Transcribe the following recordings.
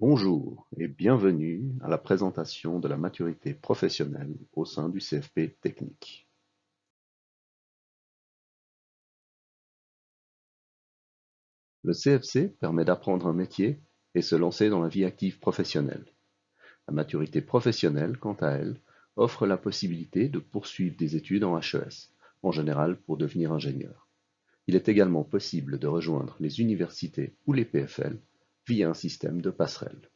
Bonjour et bienvenue à la présentation de la maturité professionnelle au sein du CFP technique. Le CFC permet d'apprendre un métier et se lancer dans la vie active professionnelle. La maturité professionnelle, quant à elle, offre la possibilité de poursuivre des études en HES, en général pour devenir ingénieur. Il est également possible de rejoindre les universités ou les PFL via un système de passerelle.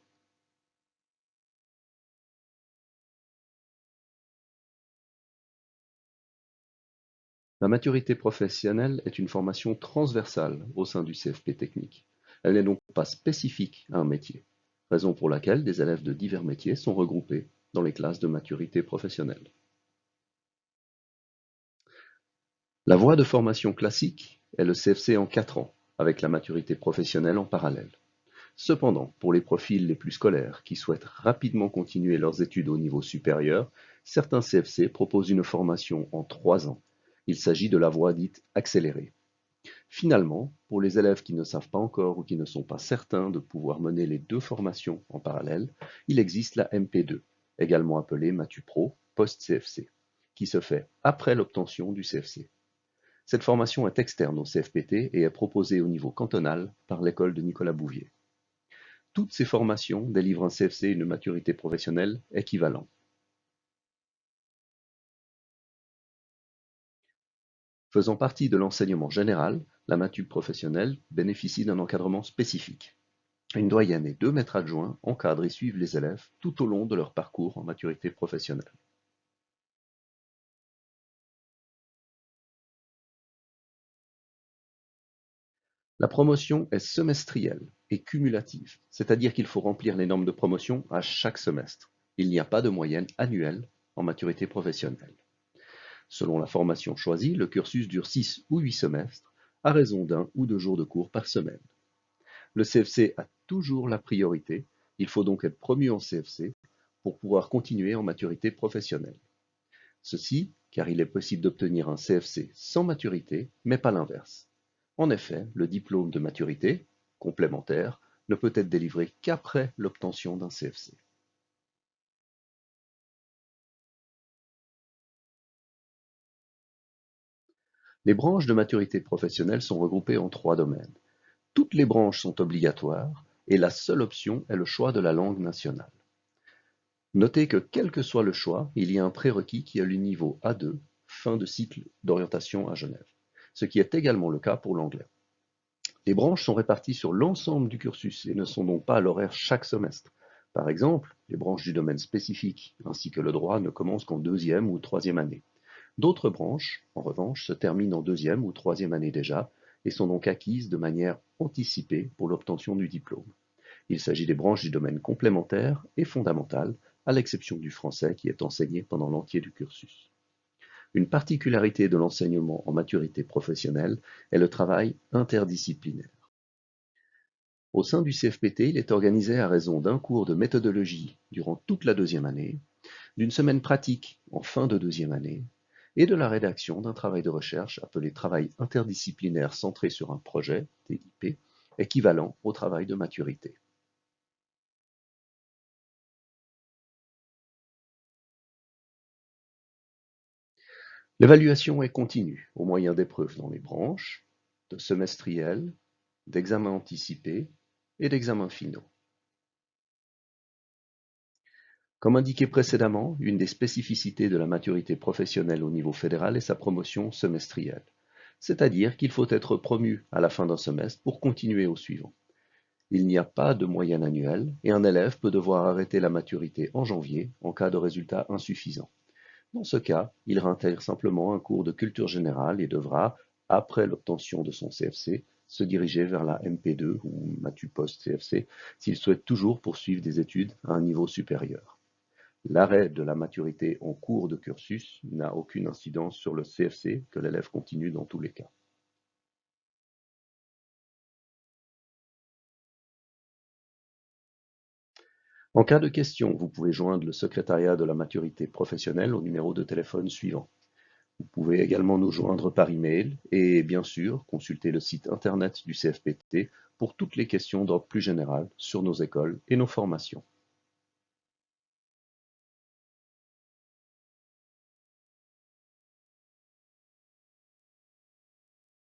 La maturité professionnelle est une formation transversale au sein du CFP technique. Elle n'est donc pas spécifique à un métier, raison pour laquelle des élèves de divers métiers sont regroupés dans les classes de maturité professionnelle. La voie de formation classique est le CFC en 4 ans, avec la maturité professionnelle en parallèle. Cependant, pour les profils les plus scolaires qui souhaitent rapidement continuer leurs études au niveau supérieur, certains CFC proposent une formation en 3 ans. Il s'agit de la voie dite accélérée. Finalement, pour les élèves qui ne savent pas encore ou qui ne sont pas certains de pouvoir mener les deux formations en parallèle, il existe la MP2, également appelée MatuPro post-CFC, qui se fait après l'obtention du CFC. Cette formation est externe au CFPT et est proposée au niveau cantonal par l'école de Nicolas Bouvier. Toutes ces formations délivrent un CFC et une maturité professionnelle équivalents. Faisant partie de l'enseignement général, la mature professionnelle bénéficie d'un encadrement spécifique. Une doyenne et 2 maîtres adjoints encadrent et suivent les élèves tout au long de leur parcours en maturité professionnelle. La promotion est semestrielle et cumulative, c'est-à-dire qu'il faut remplir les normes de promotion à chaque semestre. Il n'y a pas de moyenne annuelle en maturité professionnelle. Selon la formation choisie, le cursus dure 6 ou 8 semestres, à raison d'1 ou 2 jours de cours par semaine. Le CFC a toujours la priorité, il faut donc être promu en CFC pour pouvoir continuer en maturité professionnelle. Ceci car il est possible d'obtenir un CFC sans maturité, mais pas l'inverse. En effet, le diplôme de maturité, complémentaire, ne peut être délivré qu'après l'obtention d'un CFC. Les branches de maturité professionnelle sont regroupées en 3 domaines. Toutes les branches sont obligatoires et la seule option est le choix de la langue nationale. Notez que quel que soit le choix, il y a un prérequis qui est le niveau A2, fin de cycle d'orientation à Genève, ce qui est également le cas pour l'anglais. Les branches sont réparties sur l'ensemble du cursus et ne sont donc pas à l'horaire chaque semestre. Par exemple, les branches du domaine spécifique ainsi que le droit ne commencent qu'en deuxième ou troisième année. D'autres branches, en revanche, se terminent en deuxième ou troisième année déjà et sont donc acquises de manière anticipée pour l'obtention du diplôme. Il s'agit des branches du domaine complémentaire et fondamental, à l'exception du français qui est enseigné pendant l'entier du cursus. Une particularité de l'enseignement en maturité professionnelle est le travail interdisciplinaire. Au sein du CFPT, il est organisé à raison d'un cours de méthodologie durant toute la deuxième année, d'une semaine pratique en fin de deuxième année, et de la rédaction d'un travail de recherche appelé travail interdisciplinaire centré sur un projet, TIP, équivalent au travail de maturité. L'évaluation est continue au moyen d'épreuves dans les branches, de semestriels, d'examens anticipés et d'examens finaux. Comme indiqué précédemment, une des spécificités de la maturité professionnelle au niveau fédéral est sa promotion semestrielle, c'est-à-dire qu'il faut être promu à la fin d'un semestre pour continuer au suivant. Il n'y a pas de moyenne annuelle et un élève peut devoir arrêter la maturité en janvier en cas de résultats insuffisants. Dans ce cas, il réintègre simplement un cours de culture générale et devra, après l'obtention de son CFC, se diriger vers la MP2 ou Matu Post CFC s'il souhaite toujours poursuivre des études à un niveau supérieur. L'arrêt de la maturité en cours de cursus n'a aucune incidence sur le CFC que l'élève continue dans tous les cas. En cas de question, vous pouvez joindre le secrétariat de la maturité professionnelle au numéro de téléphone suivant. Vous pouvez également nous joindre par email et bien sûr consulter le site internet du CFPT pour toutes les questions d'ordre plus général sur nos écoles et nos formations.